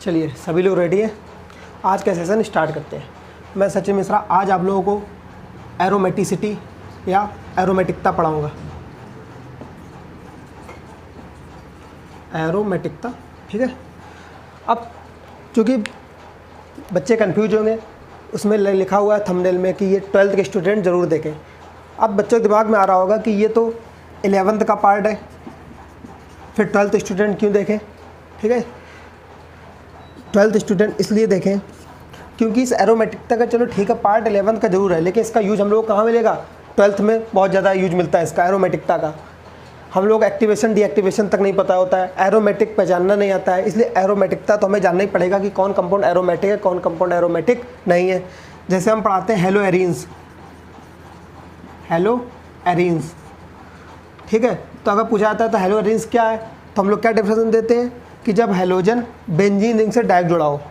चलिए सभी लोग रेडी हैं। आज का सेशन स्टार्ट करते हैं। मैं सचिन मिश्रा आज आप लोगों को एरोमेटिसिटी या एरोमेटिकता पढ़ाऊंगा। एरोमेटिकता, ठीक है। अब चूँकि बच्चे कंफ्यूज होंगे, उसमें लिखा हुआ है थंबनेल में कि ये 12th के स्टूडेंट ज़रूर देखें। अब बच्चों के दिमाग में आ रहा होगा कि ये तो 11th का पार्ट है, फिर 12th स्टूडेंट क्यों देखें, ठीक है। 12th स्टूडेंट इसलिए देखें क्योंकि इस एरोमेटिकता का, चलो ठीक है, पार्ट 11th का जरूर है, लेकिन इसका यूज हम लोग को कहाँ मिलेगा? 12th में बहुत ज़्यादा यूज मिलता है इसका, एरोमेटिकता का। हम लोग एक्टिवेशन डीएक्टिवेशन तक नहीं पता होता है, एरोमेटिक पहचानना नहीं आता है, इसलिए एरोमेटिकता तो हमें जानना ही पड़ेगा कि कौन कंपाउंड एरोमेटिक है, कौन कंपाउंड एरोमेटिक नहीं है। जैसे हम पढ़ाते हैं हेलो एरीन्स, हेलो एरीन्स, ठीक है। तो अगर पूछा जाता है तो हेलो एरीन्स क्या है, तो हम लोग क्या डेफिनेशन देते हैं कि जब हेलोजन बेंजीन रिंग से डायरेक्ट जुड़ा हो,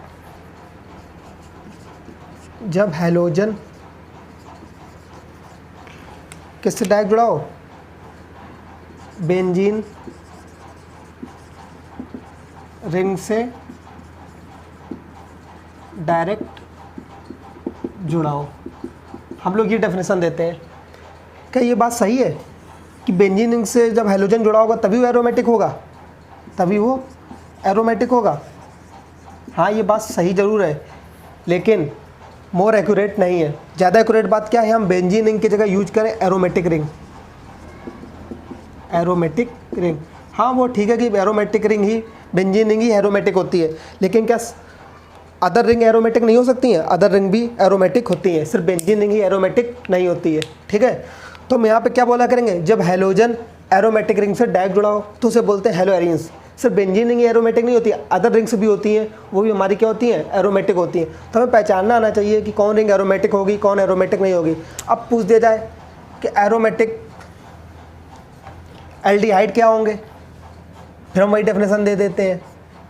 जब हेलोजन किससे डायरेक्ट जुड़ा हो? बेंजीन रिंग से डायरेक्ट जुड़ा हो, हम लोग ये डेफिनेशन देते हैं। क्या ये बात सही है कि बेंजीन रिंग से जब हेलोजन जुड़ा होगा तभी वो एरोमेटिक होगा, तभी वो एरोमेटिक होगा? हाँ, ये बात सही ज़रूर है, लेकिन मोर एक्यूरेट नहीं है। ज़्यादा एक्यूरेट बात क्या है, हम बेंजीन रिंग की जगह यूज करें एरोमेटिक रिंग, एरोमेटिक रिंग। हाँ, वो ठीक है कि एरोमेटिक रिंग ही, बेंजीन रिंग ही एरोमेटिक होती है, लेकिन क्या अदर रिंग एरोमेटिक नहीं हो सकती हैं? अदर रिंग भी एरोमेटिक होती हैं, सिर्फ बेंजीन रिंग ही एरोमेटिक नहीं होती है, ठीक है। तो हम यहाँ पे क्या बोला करेंगे, जब हेलोजन एरोमेटिक रिंग से डायरेक्ट जुड़ा हो तो उसे बोलते हैं हेलो एरीन्स। सिर्फ बेंजीन रिंग एरोमेटिक नहीं होती, अदर रिंग्स भी होती हैं, वो भी हमारी क्या होती हैं? एरोमेटिक होती हैं। तो हमें पहचानना आना चाहिए कि कौन रिंग एरोमेटिक होगी, कौन एरोमेटिक नहीं होगी। अब पूछ दिया जाए कि एरोमेटिक एल्डिहाइड क्या होंगे, फिर हम वही डेफिनेशन दे देते हैं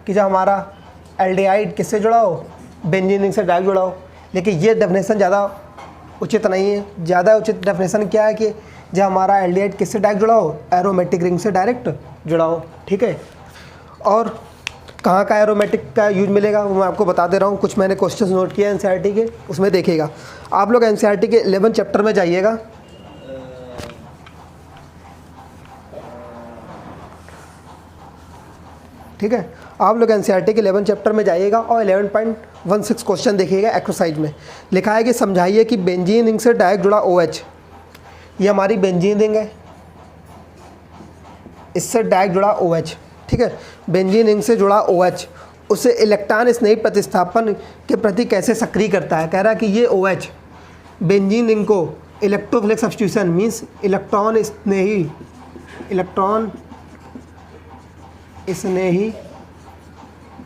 कि जब हमारा एल्डिहाइड किससे जुड़ा हो? बेंजीन रिंग से डायरेक्ट जुड़ा हो। लेकिन ये डेफिनेशन ज़्यादा उचित नहीं है। ज़्यादा उचित डेफिनेशन क्या है कि जब हमारा एल्डिहाइड किससे डायरेक्ट जुड़ा हो? एरोमेटिक रिंग से डायरेक्ट जुड़ा हो, ठीक है। और कहाँ का एरोमेटिक का यूज मिलेगा वो मैं आपको बता दे रहा हूँ। कुछ मैंने क्वेश्चंस नोट किए एनसीईआरटी के, उसमें देखिएगा। आप लोग एनसीईआरटी के 11 चैप्टर में जाइएगा, ठीक है। आप लोग एनसीईआरटी के 11 चैप्टर में जाइएगा और 11.16 क्वेश्चन देखिएगा। एक्सरसाइज में लिखा है कि समझाइए कि बेंजीन रिंग से डायरेक्ट जुड़ा OH, ये हमारी बेंजीन रिंग है, इससे डायरेक्ट जुड़ा OH, ठीक है। बेंजीन रिंग से जुड़ा OH उसे इलेक्ट्रॉन स्नेही प्रतिस्थापन के प्रति कैसे सक्रिय करता है? कह रहा है कि ये OH बेंजीन रिंग को इलेक्ट्रोफिलिक सब्स्टिट्यूशन मीन्स इलेक्ट्रॉन स्नेही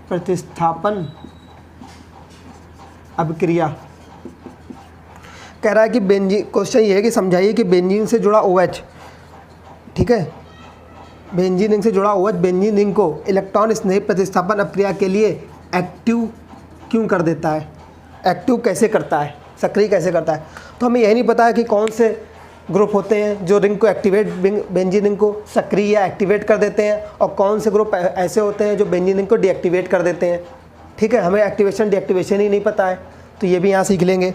प्रतिस्थापन अभिक्रिया, कह रहा है कि बेंजीन, क्वेश्चन ये है कि समझाइए कि बेंजीन से जुड़ा OH, ठीक है, बेंजीन रिंग से जुड़ा OH बेंजीन रिंग को इलेक्ट्रॉन स्नेही प्रतिस्थापन अभिक्रिया के लिए एक्टिव क्यों कर देता है? एक्टिव कैसे करता है, सक्रिय कैसे करता है? तो हमें यही नहीं पता है कि कौन से ग्रुप होते हैं जो रिंग को एक्टिवेट, बेंजीन रिंग को सक्रिय या एक्टिवेट कर देते हैं, और कौन से ग्रुप ऐसे होते हैं जो बेंजीन रिंग को डीएक्टिवेट कर देते हैं, ठीक है। हमें एक्टिवेशन डीएक्टिवेशन ही नहीं पता है, तो ये भी यहाँ सीख लेंगे।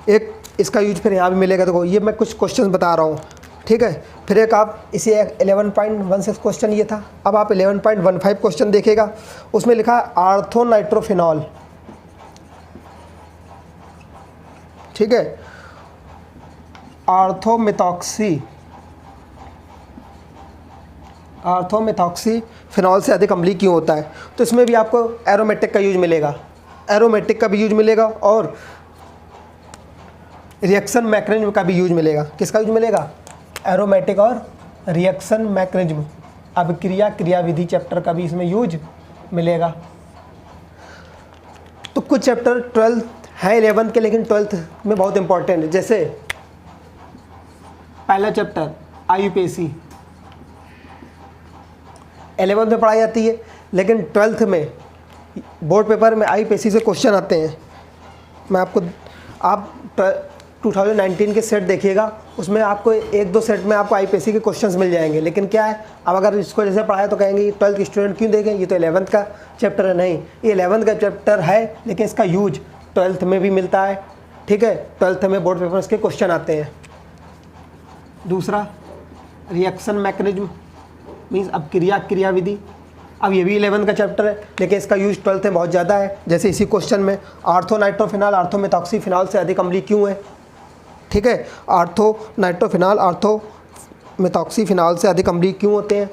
एक इसका यूज फिर यहाँ भी मिलेगा। देखो, ये मैं कुछ क्वेश्चन बता रहा हूँ, ठीक है। फिर एक आप इसी 11.16 क्वेश्चन ये था। अब आप 11.15 क्वेश्चन देखेगा, उसमें लिखा है आर्थोनाइट्रोफिनॉल, ठीक है। आर्थोमेथॉक्सी फिनॉल से अधिक अम्लीय क्यों होता है? तो इसमें भी आपको एरोमेटिक का यूज मिलेगा, एरोमेटिक का भी यूज मिलेगा, और रिएक्शन मैकेनिज्म का भी यूज मिलेगा। किसका यूज मिलेगा? एरोमेटिक और रिएक्शन मैकेनिज्म, अभिक्रिया क्रियाविधि चैप्टर का भी इसमें यूज मिलेगा। तो कुछ चैप्टर 12th है 11th के, लेकिन 12th में बहुत इंपॉर्टेंट है। जैसे पहला चैप्टर IUPAC 11th में पढ़ाई जाती है, लेकिन 12th में बोर्ड पेपर में IUPAC से क्वेश्चन आते हैं। मैं आपको, आप 2019 के सेट देखिएगा, उसमें आपको एक दो सेट में आपको आईपीएससी के क्वेश्चंस मिल जाएंगे। लेकिन क्या है, अब अगर इसको जैसे पढ़ाया तो कहेंगे 12th के स्टूडेंट क्यों देखें, ये तो 11th का चैप्टर है। नहीं, ये 11th का चैप्टर है, लेकिन इसका यूज 12th में भी मिलता है। ठीक है, 12th में बोर्ड पेपर्स के क्वेश्चन आते हैं। दूसरा रिएक्शन मैकेनिज्म मीन्स अब क्रियाविधि। अब ये भी 11th का चैप्टर है, लेकिन इसका यूज 12th में बहुत ज़्यादा है। जैसे इसी क्वेश्चन में आर्थो नाइट्रोफिनॉल आर्थो मेथॉक्सीफिनॉल से अधिक अम्लीय क्यों है। ठीक है, आर्थो नाइट्रोफिनॉल आर्थो मेथॉक्सीफिनॉल से अधिक अम्लीय क्यों होते हैं।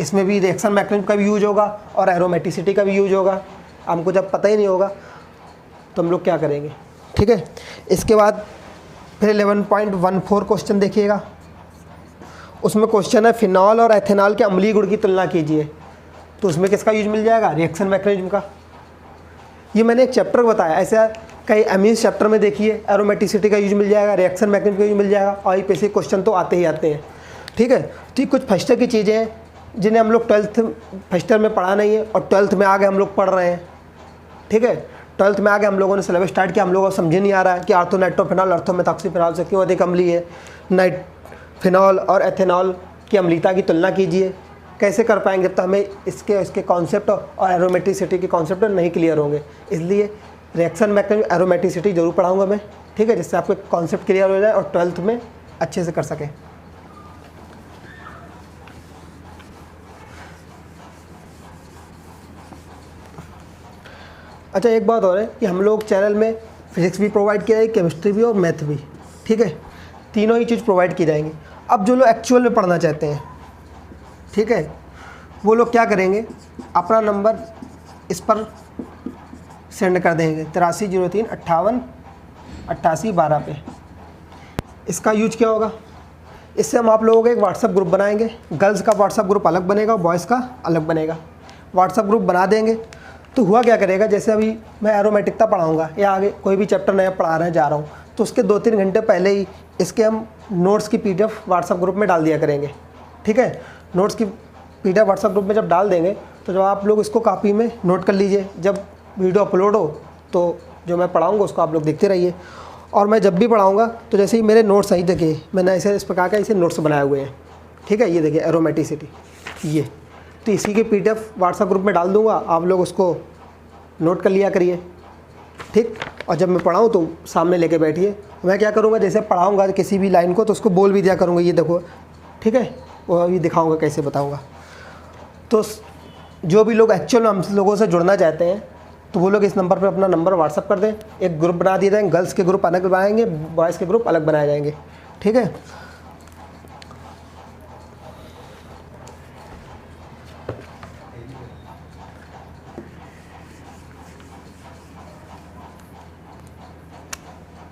इसमें भी रिएक्शन मैकेनिज्म का भी यूज होगा और एरोमेटिसिटी का भी यूज होगा। हमको जब पता ही नहीं होगा तो हम लोग क्या करेंगे। ठीक है, इसके बाद फिर 11.14 क्वेश्चन देखिएगा। उसमें क्वेश्चन है फिनॉल और एथेनॉल के अम्लीय गुण की तुलना कीजिए। तो उसमें किसका यूज मिल जाएगा, रिएक्शन मैकेनिज्म का। ये मैंने एक चैप्टर बताया, ऐसा कई एमीन्स चैप्टर में देखिए एरोमेटिसिटी का यूज मिल जाएगा, रिएक्शन मैकेनिज्म का यूज मिल जाएगा, और आईपीएससी क्वेश्चन तो आते ही आते हैं। ठीक है, ठीक कुछ फर्स्ट ईयर की चीज़ें हैं जिन्हें हम लोग फर्स्ट ईयर में पढ़ा नहीं है और 12th में आगे हम लोग पढ़ रहे हैं। ठीक है, 12th में आगे हम लोगों ने सिलेबस स्टार्ट किया, हम लोगों को समझ नहीं आ रहा है कि आर्थो नाइट्रोफिनॉल आर्थो मेथॉक्सीफिनॉल से क्यों अधिक अम्लीय है। फिनॉल और एथेनॉल की अम्लीयता की तुलना कीजिए। कैसे कर पाएंगे जब तक हमें इसके कॉन्सेप्ट और एरोमेटिसिटी के कॉन्सेप्ट नहीं क्लियर होंगे। इसलिए रिएक्शन मैकेनिज्म एरोमेटिसिटी जरूर पढ़ाऊंगा मैं। ठीक है, जिससे आपके कॉन्सेप्ट क्लियर हो जाए और 12th में अच्छे से कर सकें। अच्छा, एक बात और है कि हम लोग चैनल में फिजिक्स भी प्रोवाइड किया जाएगी, केमिस्ट्री भी और मैथ भी। ठीक है, तीनों ही चीज़ प्रोवाइड की जाएंगी। अब जो लोग एक्चुअल में पढ़ना चाहते हैं, ठीक है, वो लोग क्या करेंगे, अपना नंबर इस पर सेंड कर देंगे 8303588812 पे। इसका यूज क्या होगा, इससे हम आप लोगों का एक व्हाट्सएप ग्रुप बनाएंगे। गर्ल्स का व्हाट्सएप ग्रुप अलग बनेगा, बॉयज़ का अलग बनेगा। व्हाट्सएप ग्रुप बना देंगे तो हुआ क्या करेगा, जैसे अभी मैं एरोमेटिकता पढ़ाऊँगा या आगे कोई भी चैप्टर नया पढ़ा रहे जा रहा हूँ, तो उसके 2-3 घंटे पहले ही इसके हम नोट्स की पीडीएफ व्हाट्सएप ग्रुप में डाल दिया करेंगे। ठीक है, नोट्स की पीडीएफ व्हाट्सएप ग्रुप में जब डाल देंगे तो जब आप लोग इसको कॉपी में नोट कर लीजिए, जब वीडियो अपलोड हो तो जो मैं पढ़ाऊँगा उसको आप लोग देखते रहिए। और मैं जब भी पढ़ाऊँगा तो जैसे ही मेरे नोट्स आई देखिए, मैंने ऐसे इस प्रकार का इसे नोट्स बनाए हुए हैं। ठीक है, ये देखिए एरोमेटिसिटी, ये तो इसी के पीडीएफ व्हाट्सएप ग्रुप में डाल दूँगा, आप लोग उसको नोट कर लिया करिए। ठीक, और जब मैं पढ़ाऊँ तो सामने लेके बैठिए। मैं क्या करूँगा, जैसे पढ़ाऊँगा किसी भी लाइन को तो उसको बोल भी दिया करूँगा, ये देखो। ठीक है, वो अभी दिखाऊँगा कैसे बताऊँगा। तो जो भी लोग एक्चुअल में हम लोगों से जुड़ना चाहते हैं तो वो लोग इस नंबर पर अपना नंबर व्हाट्सअप कर दें, एक ग्रुप बना दिए जाएंगे। गर्ल्स के ग्रुप अलग बनाएंगे, बॉयज़ के ग्रुप अलग बनाए जाएंगे। ठीक है,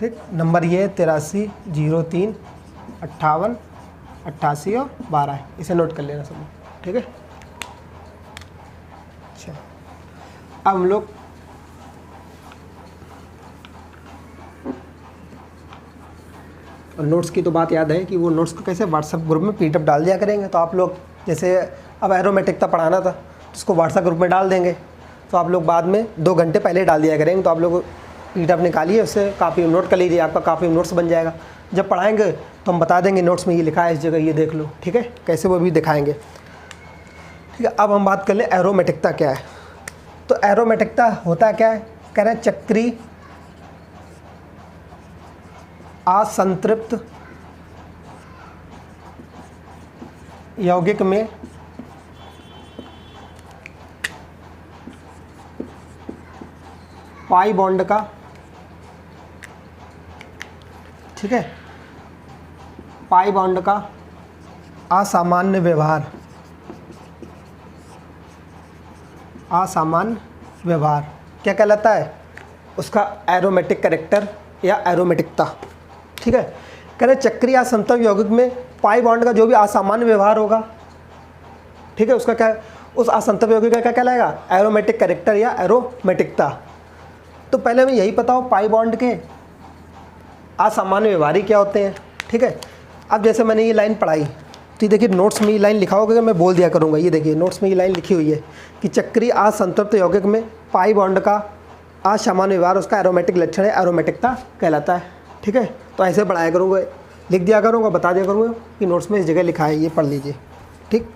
ठीक, नंबर ये 8303588812 है, इसे नोट कर लेना सब। ठीक है, अच्छा, अब हम लोग नोट्स की तो बात याद है कि वो नोट्स को कैसे व्हाट्सएप ग्रुप में पीडीएफ डाल दिया करेंगे। तो आप लोग जैसे अब एरोमेटिकता पढ़ाना था तो उसको व्हाट्सएप ग्रुप में डाल देंगे, तो आप लोग बाद में 2 घंटे पहले डाल दिया करेंगे। तो आप लोग पीडीएफ निकालिए, उससे कॉपी में नोट कर लीजिए, आपका कॉपी में नोट्स बन जाएगा। जब पढ़ाएंगे तो हम बता देंगे नोट्स में ये लिखा है, इस जगह ये देख लो। ठीक है, कैसे वो भी दिखाएंगे। ठीक है, अब हम बात कर ले एरोमेटिकता क्या है। तो एरोमेटिकता होता क्या है, कह रहे हैं चक्रीय असंतृप्त यौगिक में पाई बॉन्ड का, ठीक है, पाई बॉन्ड का असामान्य व्यवहार, असामान्य व्यवहार क्या कहलाता है, उसका एरोमेटिक कैरेक्टर या एरोमेटिकता। ठीक है, कह रहे चक्रीय असंतृप्त यौगिक में पाई बॉन्ड का जो भी असामान्य व्यवहार होगा, ठीक है, उसका क्या, उस असंतृप्त यौगिक का क्या कहलाएगा, एरोमेटिक कैरेक्टर या एरोमेटिकता। तो पहले हमें यही पता हो पाई बॉन्ड के असामान्य व्यवहार क्या होते हैं। ठीक है, अब जैसे मैंने ये लाइन पढ़ाई तो देखिए नोट्स में ये लाइन लिखा होगा, मैं बोल दिया करूँगा। ये देखिए नोट्स में ये लाइन लिखी हुई है कि चक्रीय असंतृप्त यौगिक में पाई बॉन्ड का असामान्य व्यवहार उसका एरोमेटिक लक्षण है, एरोमेटिकता कहलाता है। ठीक है, तो ऐसे पढ़ाया करूँगा, लिख दिया करूँगा, बता दिया करूँगा कि नोट्स में इस जगह लिखा है, ये पढ़ लीजिए। ठीक,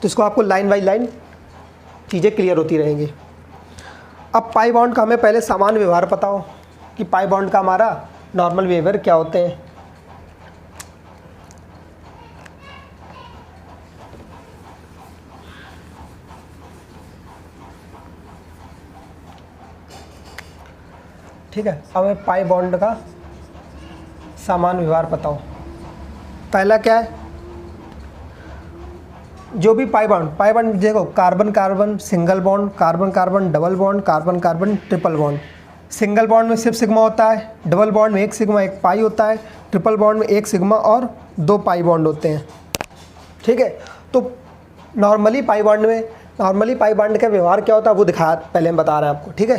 तो इसको आपको लाइन बाय लाइन चीज़ें क्लियर होती रहेंगी। अब पाई बॉन्ड का हमें पहले सामान्य व्यवहार पता हो कि पाई बॉन्ड का हमारा नॉर्मल बिहेवियर क्या होते हैं। ठीक है, अब हमें पाई बॉन्ड का सामान्य व्यवहार पता हो। पहला क्या है, जो भी पाई बॉन्ड देखो, carbon carbon single bond, carbon carbon double bond, carbon carbon triple bond. Single bond में सिर्फ सिग्मा होता है, डबल बॉन्ड में एक सिग्मा एक पाई होता है, ट्रिपल बॉन्ड में एक सिग्मा और दो पाई बॉन्ड होते हैं। ठीक है, तो नॉर्मली पाई बॉन्ड का व्यवहार क्या होता है वो दिखा पहले हम बता रहे हैं आपको। ठीक है,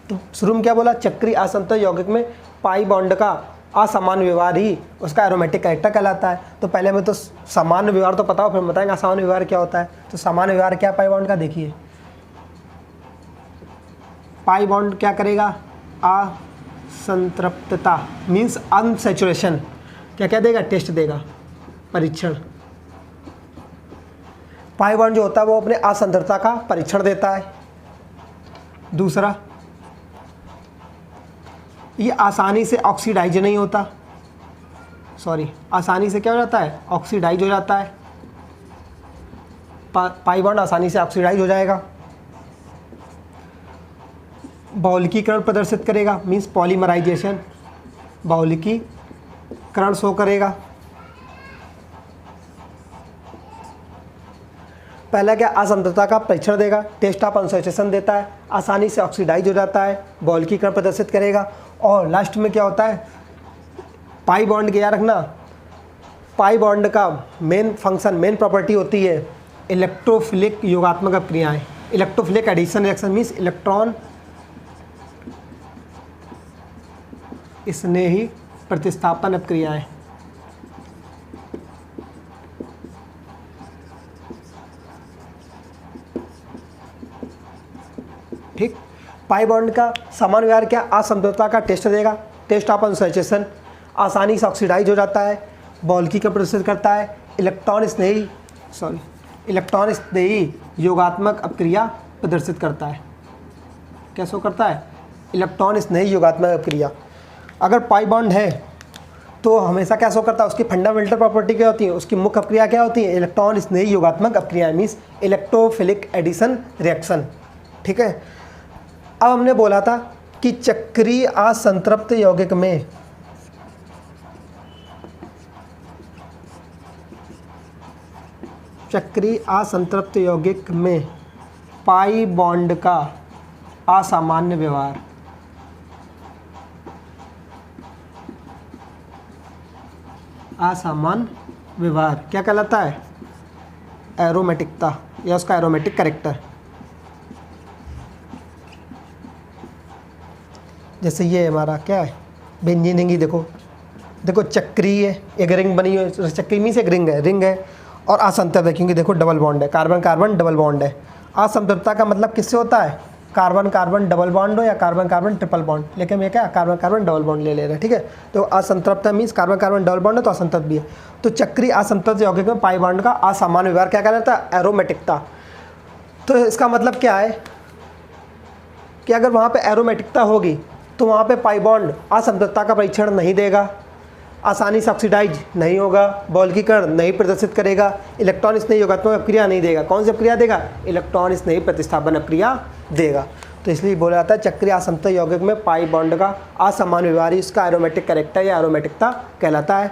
तो शुरू में क्या बोला, चक्रीय असंतत यौगिक में पाई बॉन्ड का असामान्य व्यवहार ही उसका एरोमेटिक कैरेक्टर कहलाता है। तो पहले हमें तो सामान्य व्यवहार तो पता हो, फिर बताएंगे असामान्य व्यवहार क्या होता है। तो सामान्य व्यवहार क्या पाई बॉन्ड का, देखिए पाई बॉन्ड क्या करेगा, असंतृप्तता मीन्स अनसैचुरेशन, क्या देगा, टेस्ट देगा, परीक्षण। पाई बॉन्ड जो होता है वो अपने असंतृप्तता का परीक्षण देता है। दूसरा, ये आसानी से ऑक्सीडाइज नहीं होता, आसानी से क्या हो जाता है, ऑक्सीडाइज हो जाता है। पाई बॉन्ड आसानी से ऑक्सीडाइज हो जाएगा। बहुलकीकरण प्रदर्शित करेगा मीन्स पॉलीमराइजेशन, बहुलकीकरण शो करेगा। पहला क्या, असंतृप्तता का परीक्षण देगा, टेस्ट ऑफ अनसैचुरेशन देता है, आसानी से ऑक्सीडाइज हो जाता है, बहुलकीकरण प्रदर्शित करेगा। और लास्ट में क्या होता है, पाई बॉन्ड के याद रखना, पाई बॉन्ड का मेन फंक्शन, मेन प्रॉपर्टी होती है इलेक्ट्रोफिलिक योगात्मक अपक्रियाएं। Electrophilic addition reaction means electron स्नेही प्रतिस्थापन अपक्रियाएं। ठीक, पाई बॉन्ड का सामान्य व्यवहार क्या, असंतृप्तता का टेस्ट देगा, टेस्ट ऑफ अनसैचुरेशन, आसानी से ऑक्सीडाइज हो जाता है, बहुलकीकरण प्रदर्शित करता है, इलेक्ट्रॉन स्नेही योगात्मक अपक्रिया प्रदर्शित करता है। कैसे करता है, इलेक्ट्रॉन स्नेही योगात्मक अपक्रिया। अगर पाई बॉन्ड है तो हमेशा क्या शो करता है, उसकी फंडामेंटल प्रॉपर्टी क्या होती है, उसकी मुख्य अपक्रिया क्या होती है, इलेक्ट्रॉन स्नेही योगात्मक अपक्रिया मीन्स इलेक्ट्रोफिलिक एडिशन रिएक्शन। ठीक है, अब हमने बोला था कि चक्रीय असंतृप्त यौगिक में पाई बॉन्ड का असामान्य व्यवहार क्या कहलाता है, एरोमेटिकता या उसका एरोमेटिक कैरेक्टर। जैसे ये हमारा क्या है, बेंजीन रिंग ही देखो चक्रीय है, एक रिंग बनी हुई है, चक्री में से एक रिंग है और असंतृप्त है क्योंकि देखो डबल बॉन्ड है, कार्बन कार्बन डबल बॉन्ड है। असंतृप्तता का मतलब किससे होता है, कार्बन कार्बन डबल बॉन्ड हो या कार्बन कार्बन ट्रिपल बॉन्ड, लेकिन ये क्या कार्बन कार्बन डबल बॉन्ड ले रहे हैं। ठीक है, तो असंतृप्तता means carbon carbon double bond है तो असंतृप्त भी है। तो चक्रीय असंतृप्त यौगिक में पाई बॉन्ड का असामान्य व्यवहार क्या कहलाता है, एरोमेटिकता। तो इसका मतलब क्या है कि अगर वहाँ पे एरोमेटिकता होगी तो वहाँ पे पाई बॉन्ड असंतृप्तता का परीक्षण नहीं देगा, आसानी से ऑक्सीडाइज नहीं होगा, बहुलकीकरण नहीं प्रदर्शित करेगा, इलेक्ट्रॉन स्नेही योगात्मक अपक्रिया नहीं देगा। कौन सी अपक्रिया देगा, इलेक्ट्रॉन स्नेही प्रतिस्थापन अपक्रिया देगा। तो इसलिए बोला जाता है चक्रीय असंतृप्त यौगिक में पाई बॉन्ड का असामान्य व्यवहार इसका एरोमेटिक कैरेक्टर या एरोमेटिकता कहलाता है।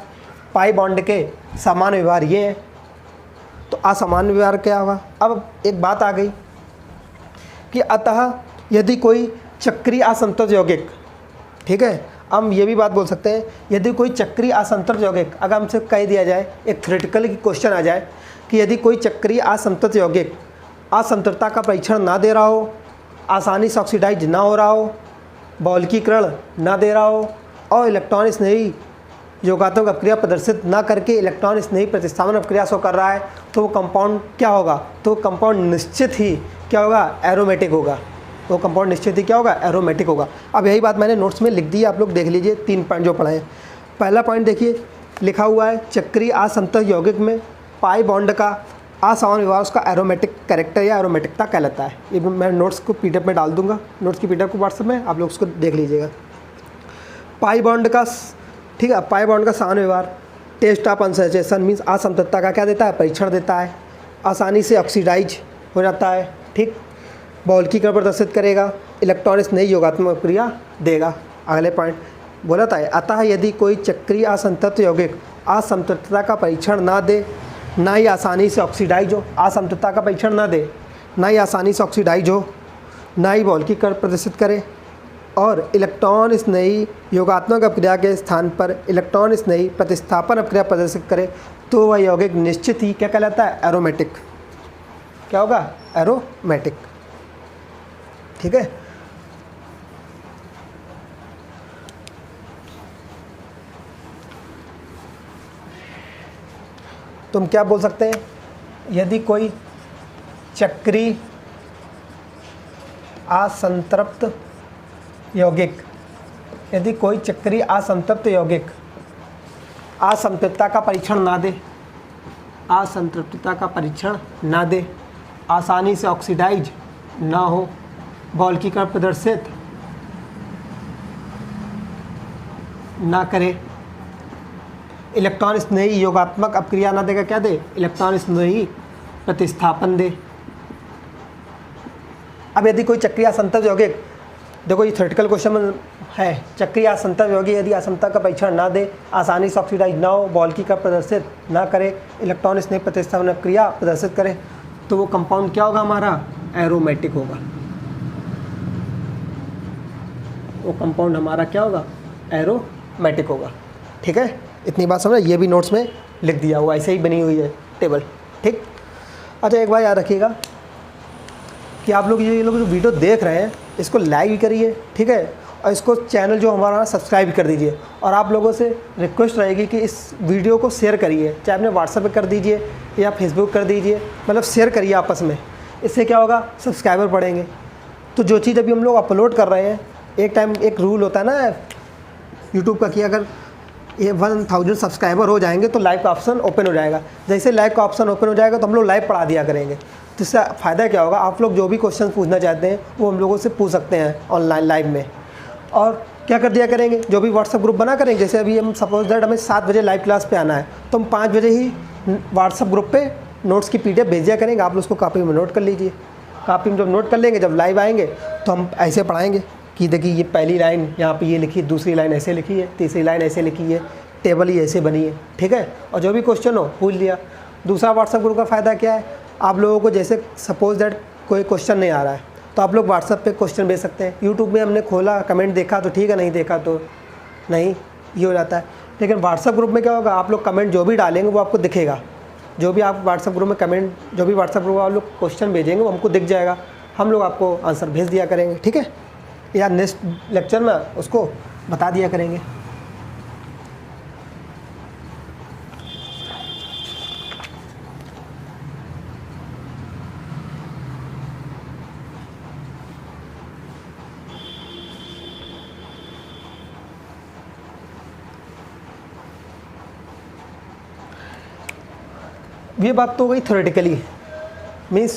पाई बॉन्ड के सामान्य व्यवहार ये है, तो असामान्य व्यवहार क्या होगा। अब एक बात आ गई कि अतः यदि कोई चक्रीय असंतृप्त यौगिक, ठीक है, हम ये भी बात बोल सकते हैं यदि कोई चक्रीय असंतृप्त यौगिक, अगर हमसे कह दिया जाए एक थ्योरेटिकल क्वेश्चन आ जाए कि यदि कोई चक्रीय असंतृप्त यौगिक असंतृप्तता का परीक्षण ना दे रहा हो, आसानी से ऑक्सीडाइज ना हो रहा हो, बहुलकीकरण ना दे रहा हो और इलेक्ट्रॉन स्नेही योगात्मक अपक्रिया प्रदर्शित ना करके इलेक्ट्रॉन स्नेही प्रतिस्थापन अपक्रिया शो कर रहा है, तो वो कंपाउंड क्या होगा, तो कंपाउंड निश्चित ही क्या होगा, एरोमेटिक होगा। वो कंपाउंड निश्चित ही क्या होगा, एरोमेटिक होगा। अब यही बात मैंने नोट्स में लिख दी है, आप लोग देख लीजिए 3 पॉइंट जो पढ़े हैं। पहला पॉइंट देखिए लिखा हुआ है चक्रीय असंतत यौगिक में पाई बॉन्ड का असमान विभाग उसका एरोमेटिक कैरेक्टर या एरोमेटिकता कहलाता है। ये मैं नोट्स को पीडीएफ में डाल दूंगा, नोट्स की पीडीएफ को व्हाट्सएप में, आप लोग उसको देख लीजिएगा। पाई बॉन्ड का, ठीक है, पाई बॉन्ड का समान व्यवहार टेस्ट ऑफ अनसैचुरेशन मीन्स असंततता का क्या देता है, परीक्षण देता है। आसानी से ऑक्सीडाइज हो जाता है, ठीक, बॉल्कीकरण प्रदर्शित करेगा, इलेक्ट्रॉन स्नेही योगात्मक क्रिया देगा। अगले पॉइंट बोला था, अतः यदि कोई चक्रीय असंतत यौगिक असंततता का परीक्षण ना दे, ना ही आसानी से ऑक्सीडाइज हो, असंततता का परीक्षण ना दे, ना ही आसानी से ऑक्सीडाइज हो, ना ही बॉल्कीकरण प्रदर्शित करे और इलेक्ट्रॉन स्नेही योगात्मक अपक्रिया के स्थान पर इलेक्ट्रॉन स्नेही प्रतिस्थापन अपक्रिया प्रदर्शित करे, तो वह यौगिक निश्चित ही क्या कहलाता है, एरोमेटिक। क्या होगा, एरोमेटिक। ठीक है, तुम क्या बोल सकते हैं, यदि कोई चक्रीय असंतृप्त यौगिक, यदि कोई चक्रीय असंतृप्त यौगिक असंतृप्तता का परीक्षण ना दे, असंतृप्तता का परीक्षण ना दे, आसानी से ऑक्सीडाइज ना हो, बॉल्कीकरण प्रदर्शित ना करे, इलेक्ट्रॉन स्नेही योगात्मक अपक्रिया ना देगा, क्या दे, इलेक्ट्रॉन स्नेही प्रतिस्थापन दे। अब यदि कोई चक्रीय असंतत यौगिक, देखो ये थ्योरेटिकल क्वेश्चन है, चक्रीय असंतत यौगिक यदि असंतत का परीक्षण ना दे, आसानी से ऑक्सीडाइज ना हो, बॉल्कीकरण प्रदर्शित ना करे, इलेक्ट्रॉन स्नेही प्रतिस्थापन अपक्रिया प्रदर्शित करे, तो वो कंपाउंड क्या होगा, हमारा एरोमेटिक होगा। वो कंपाउंड हमारा क्या होगा, एरोमेटिक होगा। ठीक है, इतनी बात समझ, ये भी नोट्स में लिख दिया हुआ, ऐसे ही बनी हुई है टेबल। ठीक, अच्छा एक बार याद रखिएगा कि आप लोग ये लोग जो वीडियो देख रहे हैं इसको लाइक भी करिए, ठीक है, और इसको चैनल जो हमारा सब्सक्राइब कर दीजिए। और आप लोगों से रिक्वेस्ट रहेगी कि इस वीडियो को शेयर करिए, चाहे अपने व्हाट्सएप पे कर दीजिए या फेसबुक कर दीजिए, मतलब शेयर करिए आपस में। इससे क्या होगा, सब्सक्राइबर बढ़ेंगे। तो जो चीज़ अभी हम लोग अपलोड कर रहे हैं, एक टाइम एक रूल होता है ना यूट्यूब का कि अगर ये 1000 सब्सक्राइबर हो जाएंगे तो लाइव का ऑप्शन ओपन हो जाएगा। जैसे लाइव का ऑप्शन ओपन हो जाएगा तो हम लोग लाइव पढ़ा दिया करेंगे। तो इससे फ़ायदा क्या होगा, आप लोग जो भी क्वेश्चन पूछना चाहते हैं वो हम लोगों से पूछ सकते हैं ऑनलाइन लाइव में। और क्या कर दिया करेंगे, जो भी व्हाट्सअप ग्रुप बना करेंगे, जैसे अभी हम सपोज दैट हमें 7 बजे लाइव क्लास पे आना है तो हम 5 बजे ही व्हाट्सअप ग्रुप पे नोट्स की पीडीएफ भेज दिया करेंगे, आप लोग उसको कॉपी में नोट कर लीजिए। कॉपी में जब नोट कर लेंगे, जब लाइव आएंगे तो हम ऐसे पढ़ाएंगे कि देखिए ये पहली लाइन यहाँ पे ये लिखी, दूसरी लाइन ऐसे लिखी है, तीसरी लाइन ऐसे लिखी है, टेबल ही ऐसे बनी है। ठीक है, और जो भी क्वेश्चन हो पूछ लिया। दूसरा व्हाट्सएप ग्रुप का फ़ायदा क्या है, आप लोगों को जैसे सपोज दैट कोई क्वेश्चन नहीं आ रहा है तो आप लोग व्हाट्सएप पे क्वेश्चन भेज सकते हैं। यूट्यूब में हमने खोला, कमेंट देखा तो ठीक है, नहीं देखा तो नहीं, ये हो जाता है। लेकिन व्हाट्सएप ग्रुप में क्या होगा, आप लोग कमेंट जो भी डालेंगे वो आपको दिखेगा। जो भी आप व्हाट्सएप ग्रुप में कमेंट, जो भी व्हाट्सएप ग्रुप में आप लोग क्वेश्चन भेजेंगे वो हमको दिख जाएगा, हम लोग आपको आंसर भेज दिया करेंगे। ठीक है, या नेक्स्ट लेक्चर में उसको बता दिया करेंगे। ये बात तो हो गई थ्योरेटिकली, मीन्स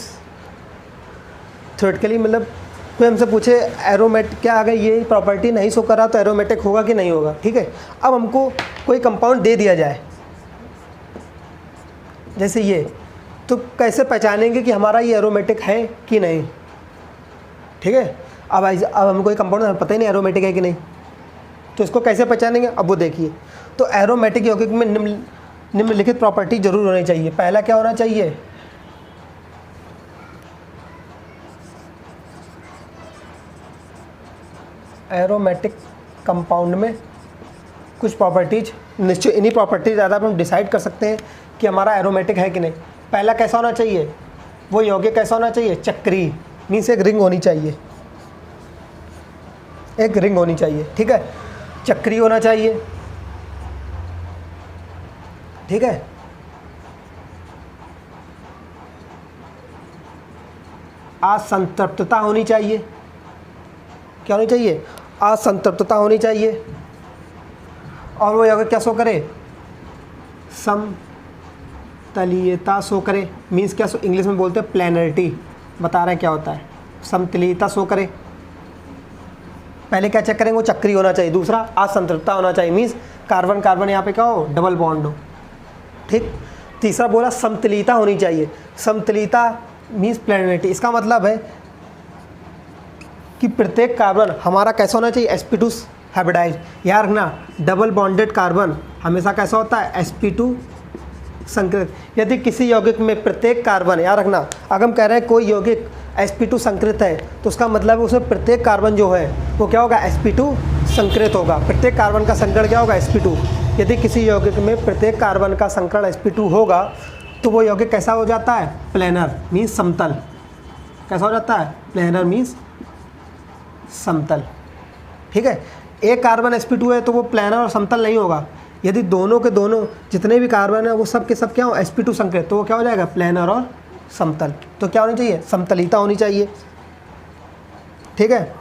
थ्योरेटिकली मतलब कोई हमसे पूछे एरोमेटिक क्या, अगर ये प्रॉपर्टी नहीं शो करा तो एरोमेटिक होगा कि नहीं होगा। ठीक है, अब हमको कोई कंपाउंड दे दिया जाए जैसे ये, तो कैसे पहचानेंगे कि हमारा ये एरोमेटिक है कि नहीं। ठीक है, अब हमको कोई कंपाउंड पता ही नहीं एरोमेटिक है कि नहीं, तो इसको कैसे पहचानेंगे, अब वो देखिए। तो एरोमेटिक यौगिक में निम्नलिखित प्रॉपर्टी जरूर होनी चाहिए। पहला क्या होना चाहिए, एरोमेटिक कंपाउंड में कुछ प्रॉपर्टीज निश्चित, इन्हीं प्रॉपर्टीज ज़्यादा हम डिसाइड कर सकते हैं कि हमारा एरोमेटिक है कि नहीं। पहला कैसा होना चाहिए, वो यौगिक कैसा होना चाहिए, चक्रीय, मीन्स एक रिंग होनी चाहिए, एक रिंग होनी चाहिए। ठीक है, चक्रीय होना चाहिए। ठीक है, असंतृप्तता होनी चाहिए, क्या होनी चाहिए, असंतृप्तता होनी चाहिए। और वो यौगिक क्या शो करे, समतलीयता शो करे। मीन्स क्या, इंग्लिश में बोलते हैं प्लेनरिटी, बता रहे हैं क्या होता है, समतलीयता शो करे। पहले क्या चेक करेंगे, वो चक्री होना चाहिए। दूसरा असंतृप्तता होना चाहिए, मीन्स कार्बन कार्बन यहाँ पे क्या हो, डबल बॉन्ड हो। ठीक। तीसरा बोला समतलीयता होनी चाहिए। समतलीयता मीन्स प्लेनरिटी। इसका मतलब है कि प्रत्येक कार्बन हमारा कैसा होना चाहिए, sp2 हाइब्रिडाइज। याद रखना, डबल बॉन्डेड कार्बन हमेशा कैसा होता है, sp2 संकृत। यदि किसी यौगिक में प्रत्येक कार्बन, याद रखना, अगर हम कह रहे हैं कोई यौगिक sp2 संकृत है तो उसका मतलब है उसमें प्रत्येक कार्बन जो है वो क्या होगा, sp2 संकृत होगा। प्रत्येक कार्बन का संकरण क्या होगा, sp2। यदि किसी यौगिक में प्रत्येक कार्बन का संकरण sp2 होगा तो वो यौगिक कैसा हो जाता है, प्लेनर मीन्स समतल। कैसा हो जाता है, प्लेनर मीन्स समतल। ठीक है। एक कार्बन sp2 है तो वो प्लेनर और समतल नहीं होगा। यदि दोनों के दोनों जितने भी कार्बन है वो सब के सब क्या हो, sp2 संकृत, तो वो क्या हो जाएगा, प्लेनर और समतल। तो क्या होनी चाहिए, समतलीयता होनी चाहिए। ठीक है।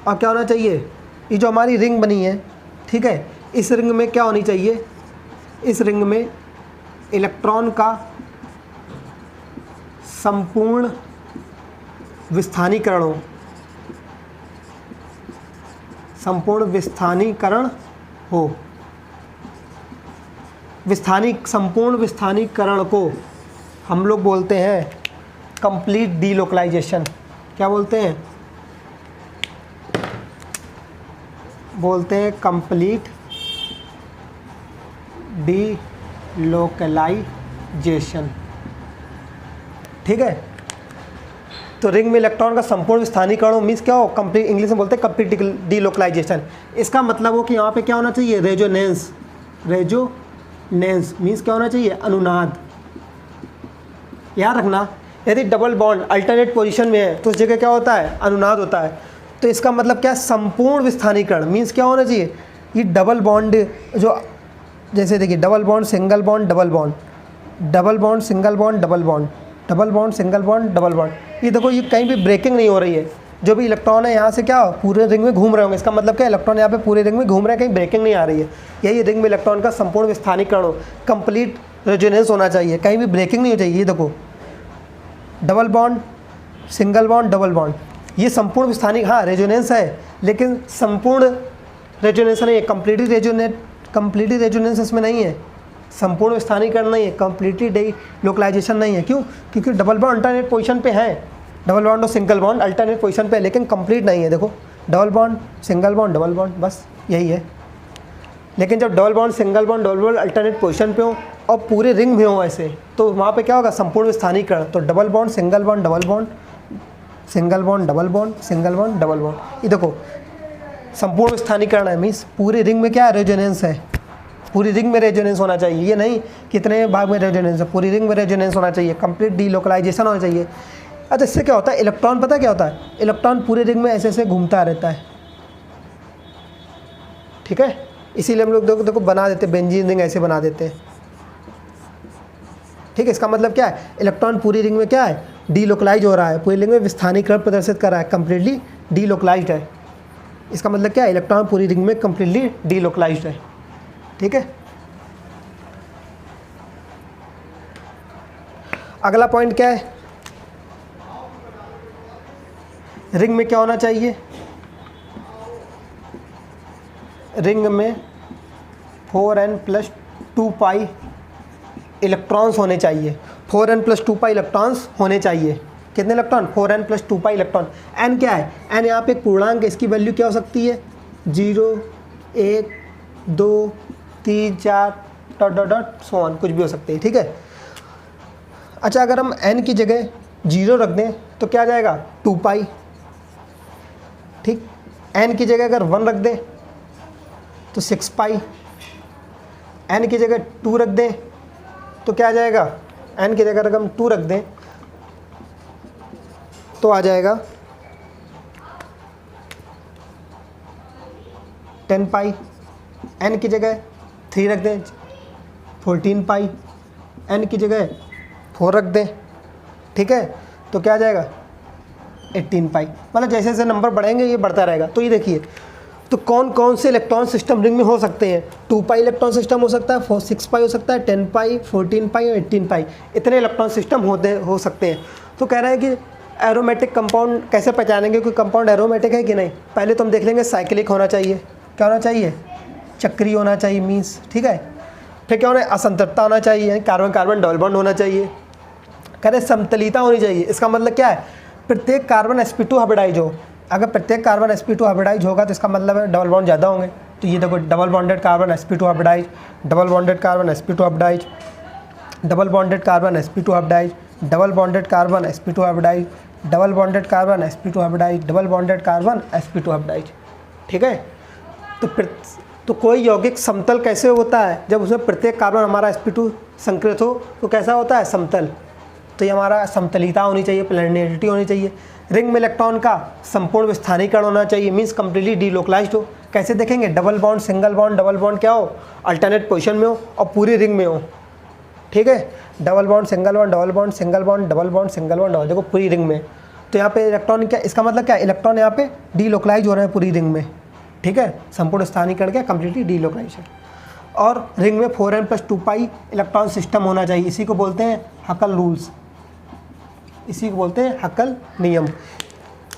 और क्या होना चाहिए, ये जो हमारी रिंग बनी है, ठीक है, इस रिंग में क्या होनी चाहिए, इस रिंग में इलेक्ट्रॉन का संपूर्ण विस्थानीकरण हो, संपूर्ण विस्थानीकरण हो। संपूर्ण विस्थानीकरण को हम लोग बोलते हैं कंप्लीट डीलोकलाइजेशन। क्या बोलते हैं, बोलते हैं कंप्लीट डीलोकलाइजेशन। ठीक है। तो रिंग में इलेक्ट्रॉन का संपूर्ण विस्थानीकरण मीन्स क्या हो, कंप्लीट, इंग्लिश में बोलते हैं कंप्लीट डीलोकलाइजेशन। इसका मतलब हो कि यहाँ पे क्या होना चाहिए, रेजोनेंस। रेजोनेंस मीन्स क्या होना चाहिए, अनुनाद। याद रखना, यदि डबल बॉन्ड अल्टरनेट पोजीशन में है तो उस जगह क्या होता है, अनुनाद होता है। तो इसका मतलब क्या है, संपूर्ण विस्थानीकरण मीन्स क्या होना चाहिए, ये डबल बॉन्ड जो, जैसे देखिए double bond single bond double bond, double bond single bond double bond, double bond single bond double bond. ये देखो, ये कहीं भी ब्रेकिंग नहीं हो रही है। जो भी इलेक्ट्रॉन है यहाँ से क्या पूरे रिंग में घूम रहे होंगे। इसका मतलब क्या, इलेक्ट्रॉन यहाँ पे पूरे रिंग में घूम रहे हैं, कहीं ब्रेकिंग नहीं आ रही है। यही रिंग में इलेक्ट्रॉन का संपूर्ण विस्थानीकरण हो, कंप्लीट रेजोनेंस होना चाहिए, कहीं भी ब्रेकिंग नहीं हो चाहिए। ये देखो, double bond single bond double bond, ये संपूर्ण विस्थानिक, हाँ रेजोनेंस है, लेकिन संपूर्ण रेजोनेंस नहीं है, कंप्लीटली रेजोनेंस इसमें नहीं है, संपूर्ण विस्थानीकरण नहीं है, कंप्लीटली डीलोकलाइजेशन नहीं है। क्यों, क्योंकि डबल बॉन्ड अल्टरनेट पोजीशन पे है, डबल बॉन्ड और सिंगल बॉन्ड अल्टरनेट पोजीशन पे है, लेकिन कंप्लीट नहीं है। देखो, double bond single bond double bond, बस यही है। लेकिन जब double bond single bond double bond alternate position पे हो और पूरे रिंग में हो ऐसे, तो वहाँ पे क्या होगा, संपूर्ण विस्थानीकरण। तो double bond single bond double bond, single bond double bond, single bond double bond. ये देखो, संपूर्ण विस्थानीकरण है, मीन्स पूरे रिंग में क्या है, रेजोनेंस है। पूरी रिंग में रेजोनेंस होना चाहिए, ये नहीं कितने भाग में रेजोनेंस है, पूरी रिंग में रेजोनेंस होना चाहिए, कंप्लीट डीलोकलाइजेशन होना चाहिए। अच्छा, इससे क्या होता है, इलेक्ट्रॉन पता क्या होता है, इलेक्ट्रॉन पूरे रिंग में ऐसे ऐसे घूमता रहता है। ठीक है, इसीलिए हम लोग देखो बना देते, बेंजीन रिंग ऐसे बना देते हैं। ठीक है, इसका मतलब क्या है, इलेक्ट्रॉन पूरी रिंग में क्या है, डीलोकलाइज हो रहा है, पूरी रिंग में विस्थानीकरण प्रदर्शित कर रहा है, कंप्लीटली डीलोकलाइज्ड है। इसका मतलब क्या है, इलेक्ट्रॉन पूरी रिंग में कंप्लीटली डीलोकलाइज्ड है। ठीक है। अगला पॉइंट क्या है, रिंग में क्या होना चाहिए, रिंग में 4n+2 पाई इलेक्ट्रॉन्स होने चाहिए। 4n+2 पाई इलेक्ट्रॉन्स होने चाहिए। कितने electron, 4n+2 pi electron. n क्या है, n यहाँ पे एक पूर्णांक है, इसकी वैल्यू क्या हो सकती है, 0, 1, 2, 3, 4 ... सो ऑन, कुछ भी हो सकती है। ठीक है। अच्छा, अगर हम n की जगह 0 रख दें तो क्या आ जाएगा, 2 पाई। ठीक, n की जगह अगर 1 रख दें तो 6 पाई, n की जगह 2 रख दें तो क्या आ जाएगा, n की जगह अगर हम 2 रख दें तो आ जाएगा 10 पाई, n की जगह 3 रख दें 14 पाई, n की जगह 4 रख दें ठीक है, तो क्या आ जाएगा 18 पाई। मतलब जैसे जैसे नंबर बढ़ेंगे ये बढ़ता रहेगा। तो ये देखिए, तो कौन कौन से इलेक्ट्रॉन सिस्टम रिंग में हो सकते हैं? 2 पाई इलेक्ट्रॉन सिस्टम हो सकता है, 6 पाई हो सकता है, 10 पाई, 14 पाई और 18 पाई, इतने इलेक्ट्रॉन सिस्टम हो सकते हैं। तो कह रहे हैं कि एरोमेटिक कंपाउंड कैसे पहचानेंगे कोई कंपाउंड एरोमेटिक है कि नहीं? पहले तो हम देख लेंगे साइक्लिक होना चाहिए। क्या होना चाहिए? चक्रीय होना चाहिए मीन्स, ठीक है। फिर क्या होना है? असंतृप्तता होना चाहिए, कार्बन कार्बन डबल बॉन्ड होना चाहिए। कह रहे समतलिता होनी चाहिए। इसका मतलब क्या है? प्रत्येक कार्बन sp2 हाइब्रिडाइज हो। अगर प्रत्येक कार्बन sp2 हाइब्रिडाइज होगा तो इसका मतलब है डबल बॉन्ड ज़्यादा होंगे। तो ये देखो, double bonded carbon sp2 hybridise, double bonded carbon sp2 hybridise, double bonded carbon sp2 hybridise, double bonded carbon sp2 hybridise, double bonded carbon sp2 hybridise, double bonded carbon sp2 hybridise, ठीक है। तो कोई यौगिक समतल कैसे होता है? जब उसमें प्रत्येक कार्बन हमारा sp2 संकृत हो तो कैसा होता है? समतल। तो ये हमारा समतलिता होनी चाहिए, प्लेनरिटी होनी चाहिए। रिंग में इलेक्ट्रॉन का संपूर्ण विस्थानीकरण होना चाहिए, मीन्स कम्प्लीटली डीलोकलाइज्ड हो। कैसे देखेंगे? Double bond, single bond, double bond क्या हो? अल्टरनेट पोजीशन में हो और पूरी रिंग में हो, ठीक है। Double bond, single bond, double bond, single bond, double bond, single bond, देखो पूरी रिंग में। तो यहाँ पे इलेक्ट्रॉन क्या, इसका मतलब क्या? इलेक्ट्रॉन यहाँ पे डीलोकलाइज हो रहे हैं पूरी रिंग में, ठीक है। संपूर्ण स्थानीकरण क्या? Completely delocalisation. और रिंग में 4n+2 पाई इलेक्ट्रॉन सिस्टम होना चाहिए। इसी को बोलते हैं हकल रूल्स, इसी को बोलते हैं हकल नियम।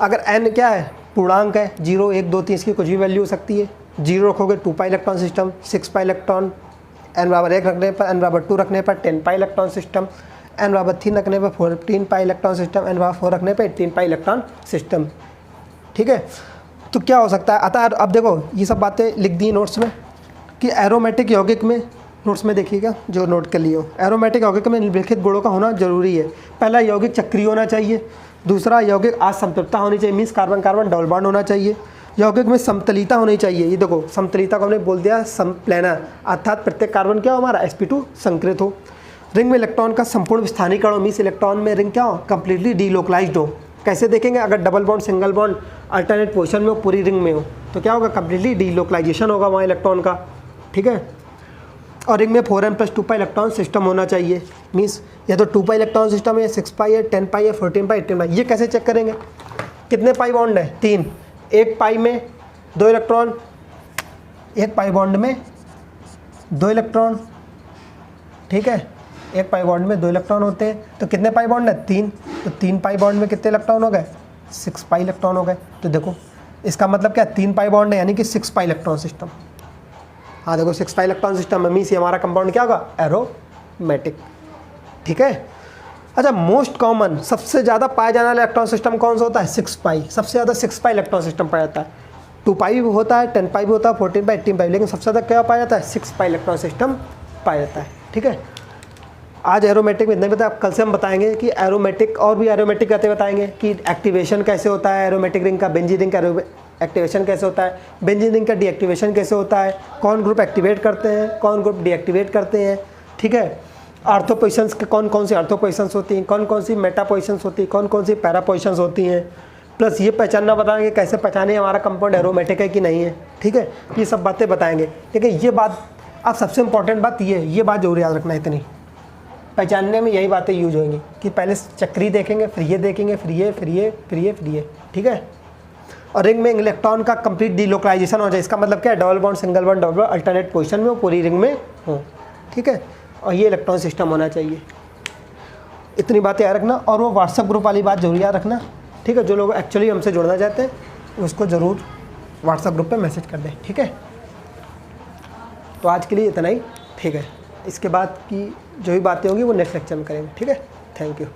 अगर n क्या है? पूर्णांक है, 0, 1, 2, 3, इसकी कुछ भी वैल्यू हो सकती है। 0 रखोगे 2 pi electron system, 6 pi electron, n=1 रखने पर, n=2 रखने पर 10 पाई इलेक्ट्रॉन सिस्टम, n=3 रखने पर 14 पाई इलेक्ट्रॉन सिस्टम, n=4 रखने पर 18 पाई इलेक्ट्रॉन सिस्टम, ठीक है। तो क्या हो सकता है? अतः अब देखो ये सब बातें लिख दी नोट्स में कि एरोमेटिक यौगिक में, नोट्स में देखिएगा जो नोट कर लिए हो, एरोमेटिक यौगिक में निम्नलिखित गुणों का होना जरूरी है। पहला, यौगिक चक्रीय होना चाहिए। दूसरा, यौगिक असंतृप्तता होनी चाहिए, means carbon carbon double bond होना चाहिए। यौगिक में समतलिता होनी चाहिए। ये देखो, समतलिता को हमने बोल दिया समप्लेनर, अर्थात प्रत्येक कार्बन क्या हो? हमारा sp2 संकृत हो। रिंग में इलेक्ट्रॉन का संपूर्ण विस्थानीकरण हो, मीन्स इलेक्ट्रॉन में रिंग क्या हो? कंप्लीटली डीलोकलाइज्ड हो। कैसे देखेंगे? अगर double bond, single bond alternate position में हो, पूरी रिंग में हो, तो क्या होगा? कंप्लीटली डीलोकलाइजेशन होगा वहाँ इलेक्ट्रॉन का, ठीक है। और रिंग में 4n+2 पाई इलेक्ट्रॉन सिस्टम होना चाहिए, मीन्स या तो 2 पाई इलेक्ट्रॉन सिस्टम है, 6 पाई है, 10 पाई है, 14 पाई, 18 पाई। ये कैसे चेक करेंगे? कितने पाई बॉन्ड है? 3। एक पाई में 2 इलेक्ट्रॉन, एक पाई बॉन्ड में 2 इलेक्ट्रॉन, ठीक है। एक पाई बॉन्ड में 2 इलेक्ट्रॉन होते हैं, तो कितने पाई बॉन्ड है? 3। तो 3 पाई बॉन्ड में कितने इलेक्ट्रॉन हो गए? 6 पाई इलेक्ट्रॉन हो गए। तो देखो इसका मतलब क्या? 3 पाई बॉन्ड है, यानी कि 6 पाई इलेक्ट्रॉन सिस्टम। हाँ देखो, 6 पाई इलेक्ट्रॉन सिस्टम में, मीन्स हमारा कंपाउंड क्या होगा? एरोमेटिक, ठीक है। अच्छा, मोस्ट कॉमन, सबसे ज़्यादा पाया जाने वाला इलेक्ट्रॉन सिस्टम कौन सा होता है? 6 पाई। सबसे ज़्यादा 6 पाई इलेक्ट्रॉन सिस्टम पाया जाता है। 2 पाई भी होता है, 10 पाई भी होता है, 14 पाई, 18 पाई, लेकिन सबसे ज़्यादा क्या पाया जाता है? 6 पाई इलेक्ट्रॉन सिस्टम पाया जाता है, ठीक है। आज एरोमेटिक में इतना ही बताया। कल से हम बताएंगे कि एरोमेटिक और भी एरोमेटिक कहते बताएंगे कि एक्टिवेशन कैसे होता है एरोमेटिक रिंग का, बेंजीन रिंग का एक्टिवेशन कैसे होता है, बेंजीन रिंग का डीएक्टिवेशन कैसे होता है, कौन ग्रुप एक्टिवेट करते हैं, कौन ग्रुप डीएक्टिवेट करते हैं, ठीक है। आर्थो पोजिशंस के कौन कौन सी आर्थो पोजिशंस होती हैं, कौन कौन सी मेटा पोजिशंस होती हैं, कौन कौन सी पैरा पोजिशंस होती हैं, प्लस ये पहचानना बताएंगे कैसे पहचाने हमारा कंपाउंड एरोमेटिक है कि नहीं है, ठीक है। ये सब बातें बताएंगे, ठीक है। ये बात अब सबसे इंपॉर्टेंट बात ये बात जरूर याद रखना है। इतनी पहचानने में यही बातें यूज होंगी कि पहले चक्री देखेंगे, फिर ये देखेंगे, फिर ये, फिर ये, फिर ये, फिर ये, ठीक है। और रिंग में इलेक्ट्रॉन का कंप्लीट डीलोकलाइजेशन हो जाए, इसका मतलब क्या है? Double bond, single bond, double bond alternate position में हो, पूरी रिंग में हो, ठीक है। और ये इलेक्ट्रॉन सिस्टम होना चाहिए। इतनी बातें याद रखना, और वो व्हाट्सएप ग्रुप वाली बात जरूर याद रखना, ठीक है। जो लोग एक्चुअली हमसे जुड़ना चाहते हैं उसको ज़रूर व्हाट्सएप ग्रुप पे मैसेज कर दें, ठीक है। तो आज के लिए इतना ही, ठीक है। इसके बाद की जो भी बातें होंगी वो नेक्स्ट लेक्चर में करेंगे, ठीक है। Thank you.